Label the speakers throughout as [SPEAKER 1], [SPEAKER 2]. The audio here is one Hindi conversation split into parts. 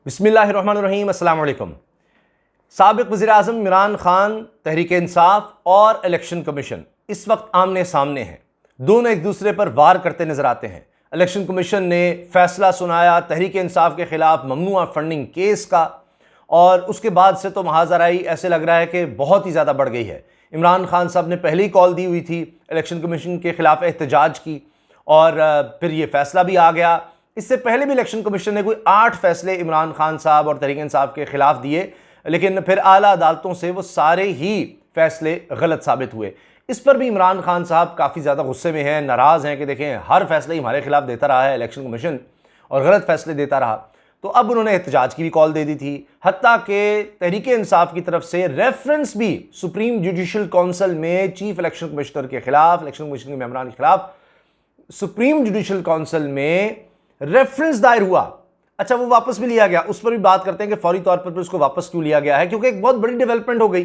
[SPEAKER 1] बिस्मिल्लाहिर्रहमानिर्रहीम, अस्सलाम वालेकुम। साबिक़ वज़ीर-ए-आज़म इमरान खान, तहरीक इंसाफ और इलेक्शन कमीशन इस वक्त आमने सामने हैं। दोनों एक दूसरे पर वार करते नजर आते हैं। इलेक्शन कमीशन ने फैसला सुनाया तहरीक इंसाफ के खिलाफ ममनुआ फंडिंग केस का, और उसके बाद से तो महाजराई ऐसे लग रहा है कि बहुत ही ज़्यादा बढ़ गई है। इमरान खान साहब ने पहले ही कॉल दी हुई थी इलेक्शन कमीशन के खिलाफ एहतजाज की, और फिर ये फैसला भी आ गया। इससे पहले भी इलेक्शन कमीशन ने कोई 8 फैसले इमरान खान साहब और तहरीक इंसाफ के खिलाफ दिए, लेकिन फिर आला अदालतों से वो सारे ही फैसले गलत साबित हुए। इस पर भी इमरान खान साहब काफ़ी ज़्यादा गुस्से में हैं, नाराज़ हैं कि देखें हर फैसले हमारे खिलाफ देता रहा है इलेक्शन कमीशन और गलत फैसले देता रहा। तो अब उन्होंने एहतजाज की भी कॉल दे दी थी, हत्ता कि तहरीक इंसाफ की तरफ से रेफरेंस भी सुप्रीम जुडिशल काउंसिल में चीफ इलेक्शन कमिश्नर के खिलाफ, इलेक्शन कमीशन के मेंबरान के खिलाफ सुप्रीम जुडिशल काउंसिल में रेफरेंस दायर हुआ। अच्छा, वो वापस भी लिया गया, उस पर भी बात करते हैं कि फौरी तौर पर उसको वापस क्यों लिया गया है, क्योंकि एक बहुत बड़ी डेवलपमेंट हो गई।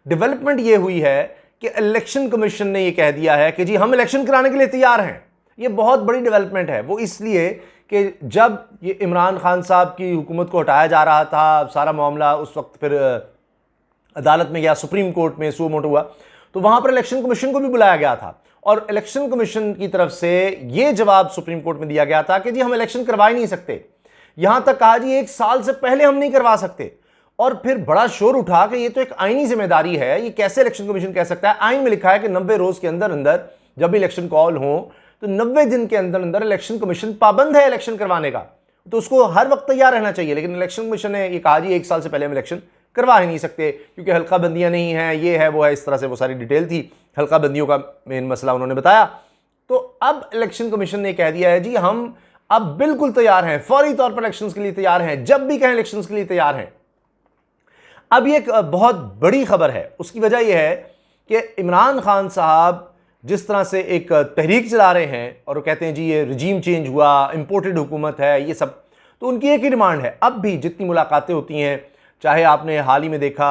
[SPEAKER 1] डेवलपमेंट ये हुई है कि इलेक्शन कमीशन ने ये कह दिया है कि जी हम इलेक्शन कराने के लिए तैयार हैं। ये बहुत बड़ी डेवलपमेंट है। वो इसलिए कि जब ये इमरान खान साहब की हुकूमत को हटाया जा रहा था, सारा मामला उस वक्त फिर अदालत में गया, सुप्रीम कोर्ट में सुओ मोटो हुआ, तो वहां पर इलेक्शन कमीशन को भी बुलाया गया था, और इलेक्शन कमीशन की तरफ से यह जवाब सुप्रीम कोर्ट में दिया गया था कि जी हम इलेक्शन करवा ही नहीं सकते। यहां तक कहा जी 1 साल से पहले हम नहीं करवा सकते, और फिर बड़ा शोर उठा कि ये तो एक आईनी जिम्मेदारी है, ये कैसे इलेक्शन कमीशन कह सकता है। आइन में लिखा है कि 90 रोज के अंदर अंदर जब भी इलेक्शन कॉल हो तो 90 दिन के अंदर अंदर इलेक्शन कमीशन पाबंद है इलेक्शन करवाने का, तो उसको हर वक्त तैयार रहना चाहिए। लेकिन इलेक्शन कमीशन ने ये कहा जी 1 साल से पहले हम इलेक्शन करवा ही नहीं सकते, क्योंकि हल्का बंदियां नहीं हैं, ये है वो है, इस तरह से वो सारी डिटेल थी। हल्का बंदियों का मेन मसला उन्होंने बताया। तो अब इलेक्शन कमीशन ने कह दिया है जी हम अब बिल्कुल तैयार हैं, फौरी तौर पर इलेक्शंस के लिए तैयार हैं, जब भी कहें इलेक्शंस के लिए तैयार हैं। अब ये एक बहुत बड़ी खबर है। उसकी वजह यह है कि इमरान खान साहब जिस तरह से एक तहरीक चला रहे हैं और वो कहते हैं जी ये रजीम चेंज हुआ, इंपोर्टेड हुकूमत है, ये सब, तो उनकी एक ही डिमांड है। अब भी जितनी मुलाकातें होती हैं, चाहे आपने हाल ही में देखा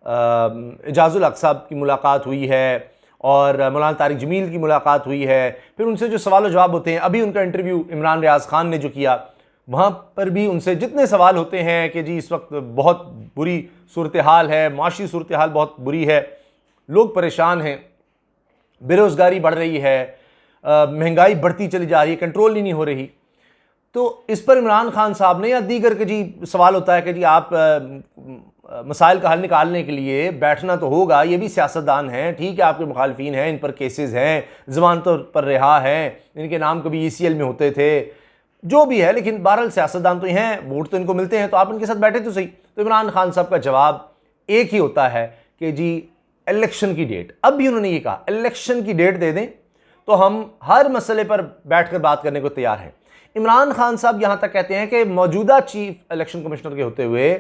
[SPEAKER 1] एजाजुल हक साहब की मुलाकात हुई है और मौलाना तारिक जमील की मुलाकात हुई है, फिर उनसे जो सवाल जवाब होते हैं, अभी उनका इंटरव्यू इमरान रियाज खान ने जो किया, वहाँ पर भी उनसे जितने सवाल होते हैं कि जी इस वक्त बहुत बुरी सूरत हाल है, माशी सूरत हाल बहुत बुरी है, लोग परेशान हैं, बेरोज़गारी बढ़ रही है, महंगाई बढ़ती चली जा रही है, कंट्रोल ही नहीं हो रही। तो इस पर इमरान खान साहब ने या दीगर के जी सवाल होता है कि जी आप मसाइल का हल निकालने के लिए बैठना तो होगा, ये भी सियासतदान हैं, ठीक है आपके मुखालफिन हैं, इन पर केसेस हैं, ज़मानतों पर रिहा हैं, इनके नाम कभी ECL में होते थे, जो भी है, लेकिन बहरहाल सियासतदान तो हैं, वोट तो इनको मिलते हैं, तो आप इनके साथ बैठे तो सही। तो इमरान खान साहब का जवाब एक ही होता है कि जी इलेक्शन की डेट, अब भी उन्होंने ये कहा इलेक्शन की डेट दे दें तो हम हर मसले पर बैठकर बात करने को तैयार हैं। इमरान खान साहब यहां तक कहते हैं कि मौजूदा चीफ इलेक्शन कमिश्नर के होते हुए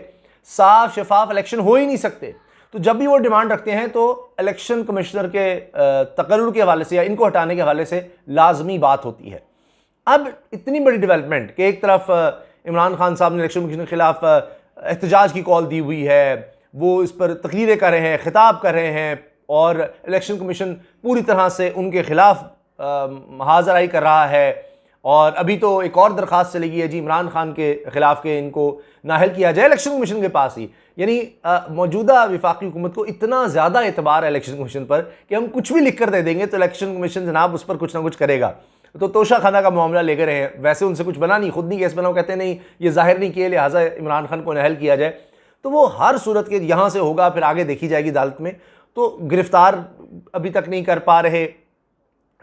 [SPEAKER 1] साफ शफाफ इलेक्शन हो ही नहीं सकते, तो जब भी वो डिमांड रखते हैं तो इलेक्शन कमिश्नर के तकर्रुर के हवाले से या इनको हटाने के हवाले से लाजमी बात होती है। अब इतनी बड़ी डेवलपमेंट कि एक तरफ इमरान खान साहब ने इलेक्शन कमीशन के खिलाफ एहतजाज की कॉल दी हुई है, वो इस पर तकरीरें कर रहे हैं, खिताब कर रहे हैं, और इलेक्शन कमीशन पूरी तरह से उनके खिलाफ हाज़िराई कर रहा है, और अभी तो एक और दरख्वास्त चलेगी है जी इमरान खान के खिलाफ के इनको नाहल किया जाए इलेक्शन कमीशन के पास ही। यानी मौजूदा वफाकी हुकूमत को इतना ज़्यादा एतबार है इलेक्शन कमीशन पर कि हम कुछ भी लिख कर दे देंगे तो इलेक्शन कमीशन जनाब उस पर कुछ ना कुछ करेगा। तो तोशा खाना का मामला लेकर रहे हैं, वैसे उनसे कुछ बना नहीं, खुद नहीं केस बना, कहते नहीं ये जाहिर नहीं किए, लिहाजा इमरान खान को नाहल किया जाए, तो वो हर सूरत के यहाँ से होगा, फिर आगे देखी जाएगी अदालत में। तो गिरफ्तार अभी तक नहीं कर पा रहे,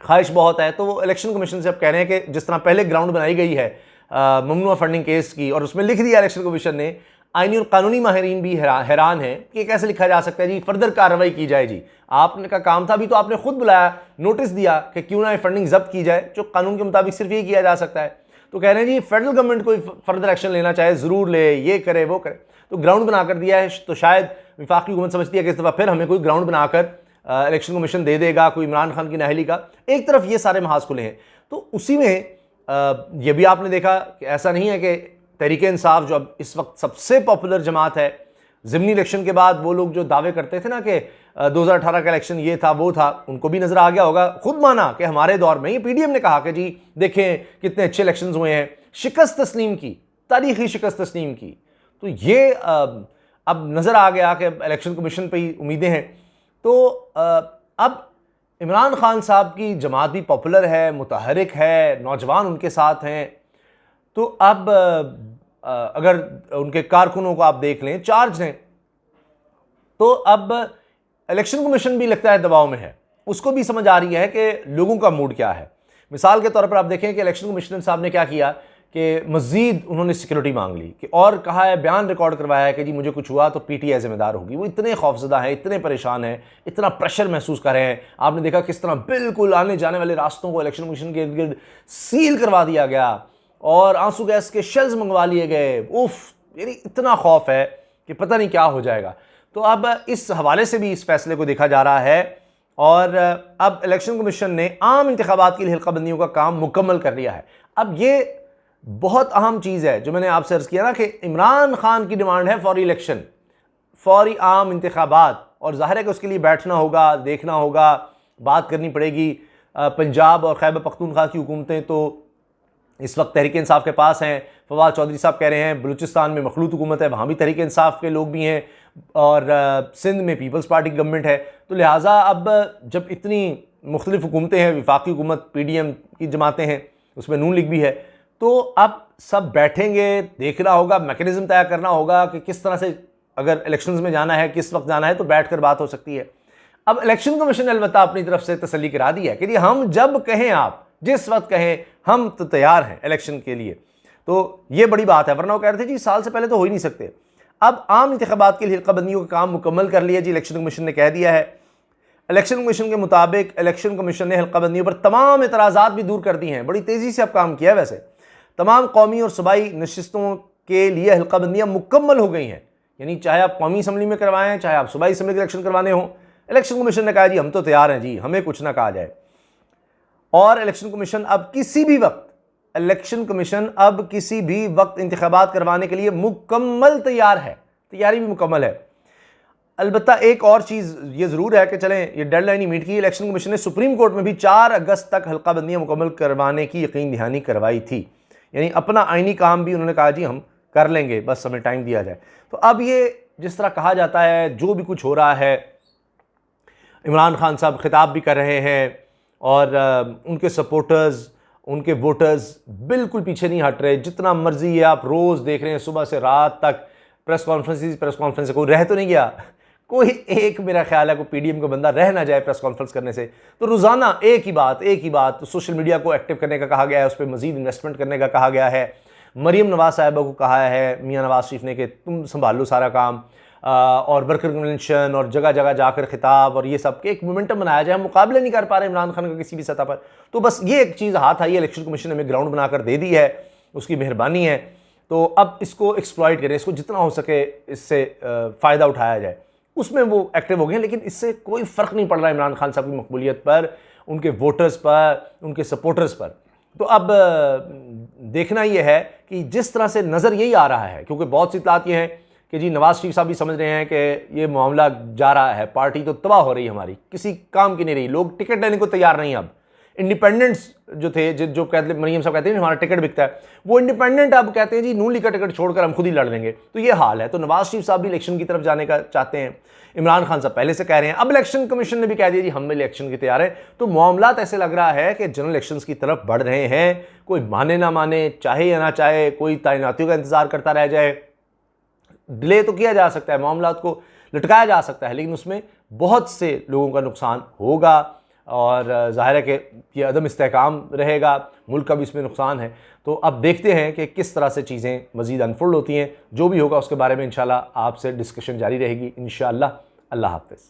[SPEAKER 1] ख्वाहिश बहुत है, तो वो इलेक्शन कमीशन से अब कह रहे हैं कि जिस तरह पहले ग्राउंड बनाई गई है ममनुआ फंडिंग केस की, और उसमें लिख दिया इलेक्शन कमीशन ने, आईनी और कानूनी माहिरीन भी हैरान है कि कैसे लिखा जा सकता है जी फर्दर कार्रवाई की जाए। जी आपने का काम था, भी तो आपने खुद बुलाया, नोटिस दिया कि क्यों ना ये फंडिंग जब्त की जाए, जो कानून के मुताबिक सिर्फ ये किया जा सकता है। तो कह रहे हैं जी फेडरल गवर्नमेंट कोई फर्दर एक्शन लेना चाहे ज़रूर ले, ये करे वो करे, तो ग्राउंड बना कर दिया है। तो शायद वफाकी हुकूमत समझती है कि इस दफ़ा फिर हमें कोई ग्राउंड बनाकर इलेक्शन कमीशन दे देगा, कोई इमरान खान की नाहली का। एक तरफ ये सारे महाज खुले हैं, तो उसी में ये भी आपने देखा कि ऐसा नहीं है कि तहरीक इंसाफ जो अब इस वक्त सबसे पॉपुलर जमात है, ज़िमनी इलेक्शन के बाद वो लोग जो दावे करते थे ना कि 2018 का इलेक्शन ये था वो था, उनको भी नजर आ गया होगा, खुद माना कि हमारे दौर में, ये PDM ने कहा कि जी देखें कितने अच्छे इलेक्शंस हुए हैं, शिकस्त तस्लीम की तारीखी शिकस्त तस्लीम की। तो ये अब नज़र आ गया कि इलेक्शन कमीशन पे ही उम्मीदें हैं। तो अब इमरान खान साहब की जमात भी पॉपुलर है, मुतहरिक है, नौजवान उनके साथ हैं। तो अब अगर उनके कारकुनों को आप देख लें, चार्ज हैं, तो अब इलेक्शन कमीशन भी लगता है दबाव में है। उसको भी समझ आ रही है कि लोगों का मूड क्या है। मिसाल के तौर पर आप देखें कि इलेक्शन कमिश्नर साहब ने क्या किया कि मज़ीद उन्होंने सिक्योरिटी मांग ली कि और कहा है, बयान रिकॉर्ड करवाया है कि जी मुझे कुछ हुआ तो पीटीआई जिम्मेदार होगी। वो इतने खौफजदा हैं, इतने परेशान हैं, इतना प्रेशर महसूस कर रहे हैं। आपने देखा किस तरह बिल्कुल आने जाने वाले रास्तों को इलेक्शन कमीशन के इर्द गिर्द सील करवा दिया गया और आंसू गैस के शेल्स मंगवा लिए गए। उफ, यानी इतना खौफ है कि पता नहीं क्या हो जाएगा। तो अब इस हवाले से भी इस फैसले को देखा जा रहा है और अब इलेक्शन कमीशन ने आम इंतखाबात के लिए हल्काबंदियों का काम मुकम्मल कर लिया है। अब ये बहुत अहम चीज़ है जो मैंने आपसे अर्ज़ किया ना कि इमरान खान की डिमांड है फौरी इलेक्शन, फौरी आम इंतखाबात, और ज़ाहिर है कि उसके लिए बैठना होगा, देखना होगा, बात करनी पड़ेगी। पंजाब और खैबर पख्तूनख्वा की हुकूमतें तो इस वक्त तहरीक इंसाफ के पास हैं। फवाद चौधरी साहब कह रहे हैं बलूचिस्तान में मखलूत हुकूमत है, वहाँ भी तहरीक इंसाफ के लोग भी हैं, और सिंध में पीपल्स पार्टी की गवर्नमेंट है। तो लिहाजा अब जब इतनी मुख्तलिफ हुकूमतें हैं, विफाकी हुकूमत PDM की जमातें हैं, उसमें नून लीग भी है, तो अब सब बैठेंगे, देखना होगा, मैकेनिज्म तय करना होगा कि किस तरह से अगर इलेक्शंस में जाना है, किस वक्त जाना है, तो बैठ कर बात हो सकती है। अब इलेक्शन कमीशन ने अलबत्ता अपनी तरफ से तसल्ली करा दी है कि जी हम जब कहें, आप जिस वक्त कहें, हम तो तैयार हैं इलेक्शन के लिए। तो ये बड़ी बात है, वरना वो कह रहे थे जी साल से पहले तो हो ही नहीं सकते। अब आम इंतखाबात के लिए हल्काबंदियों का काम मुकम्मल कर लिया जी, इलेक्शन कमीशन ने कह दिया है। इलेक्शन कमीशन के मुताबिक इलेक्शन कमीशन ने हल्काबंदियों पर तमाम एतराज़ात भी दूर कर दी हैं। बड़ी तेज़ी से अब काम किया है। वैसे तमाम कौमी और सूबाई नशिस्तों के लिए हल्काबंदियाँ मुकम्मल हो गई हैं, यानी चाहे आप कौमी असम्बली में करवाएं, चाहे आप सूबाई असम्बली के इलेक्शन करवाने हों, इलेक्शन कमीशन ने कहा जी हम तो तैयार हैं जी, हमें कुछ ना कहा जाए। और इलेक्शन कमीशन अब किसी भी वक्त इंतखाबात करवाने के लिए मुकम्मल तैयार है, तैयारी भी मुकम्मल है। अलबत्ता एक और चीज़ ये ज़रूर है कि चलें ये डेडलाइन ही मीट की। इलेक्शन कमीशन ने सुप्रीम कोर्ट में भी 4 अगस्त तक हल्काबंदियाँ मुकम्मल करवाने की यकीन दहानी करवाई थी, यानी अपना आइनी काम भी उन्होंने कहा जी हम कर लेंगे, बस हमें टाइम दिया जाए। तो अब ये जिस तरह कहा जाता है, जो भी कुछ हो रहा है, इमरान खान साहब खिताब भी कर रहे हैं और उनके सपोर्टर्स, उनके वोटर्स बिल्कुल पीछे नहीं हट रहे। जितना मर्जी है आप रोज़ देख रहे हैं, सुबह से रात तक प्रेस कॉन्फ्रेंस, कोई रह तो नहीं गया, कोई एक मेरा ख्याल है कोई PDM का बंदा रह ना जाए प्रेस कॉन्फ्रेंस करने से। तो रोज़ाना एक ही बात। तो सोशल मीडिया को एक्टिव करने का कहा गया है, उस पर मज़ीद इन्वेस्टमेंट करने का कहा गया है। मरीम नवाज साहिबा को कहा है मियाँ नवाज शरीफ ने कि तुम संभाल लो सारा काम, और वर्कर कन्वेंशन और जगह जगह जाकर खिताब और ये सब के एक मोमेंटम बनाया जाए। हम मुकाबले नहीं कर पा रहे इमरान खान का किसी भी सतह पर, तो बस ये एक चीज़ हाथ आई, इलेक्शन कमीशन ने हमें ग्राउंड बनाकर दे दी है, उसकी मेहरबानी है। तो अब इसको एक्सप्लॉइट करें, इसको जितना हो सके इससे फ़ायदा उठाया जाए, उसमें वो एक्टिव हो गए। लेकिन इससे कोई फ़र्क नहीं पड़ रहा इमरान खान साहब की मकबूलियत पर, उनके वोटर्स पर, उनके सपोर्टर्स पर। तो अब देखना यह है कि जिस तरह से नज़र यही आ रहा है, क्योंकि बहुत सी इतलात ये हैं कि जी नवाज शरीफ साहब भी समझ रहे हैं कि ये मामला जा रहा है, पार्टी तो तबाह हो रही है हमारी, किसी काम की नहीं रही, लोग टिकट लेने को तैयार नहीं। अब इंडिपेंडेंट्स जो थे, जो कहते, मरीम साहब कहते हैं हमारा टिकट बिकता है, वो इंडिपेंडेंट अब कहते हैं जी नून लीग का टिकट छोड़कर हम खुद ही लड़ लेंगे। तो ये हाल है। तो नवाज शरीफ साहब भी इलेक्शन की तरफ जाने का चाहते हैं, इमरान खान साहब पहले से कह रहे हैं। अब इलेक्शन कमीशन ने भी कह दिया जी हम इलेक्शन की तैयार हैं। तो मामला ऐसे लग रहा है कि जनरल इलेक्शन की तरफ बढ़ रहे हैं। कोई माने ना माने, चाहे या ना चाहे, कोई तैनातियों का इंतजार करता रह जाए, डिले तो किया जा सकता है, मामला को लटकाया जा सकता है, लेकिन उसमें बहुत से लोगों का नुकसान होगा और ज़ाहिर है कि ये अदम इस्तेहकाम रहेगा, मुल्क का भी इसमें नुकसान है। तो अब देखते हैं कि किस तरह से चीज़ें मज़ीद अनफोल्ड होती हैं। जो भी होगा उसके बारे में इंशाल्लाह आपसे डिस्कशन जारी रहेगी इंशाल्लाह। अल्लाह हाफ़िज़।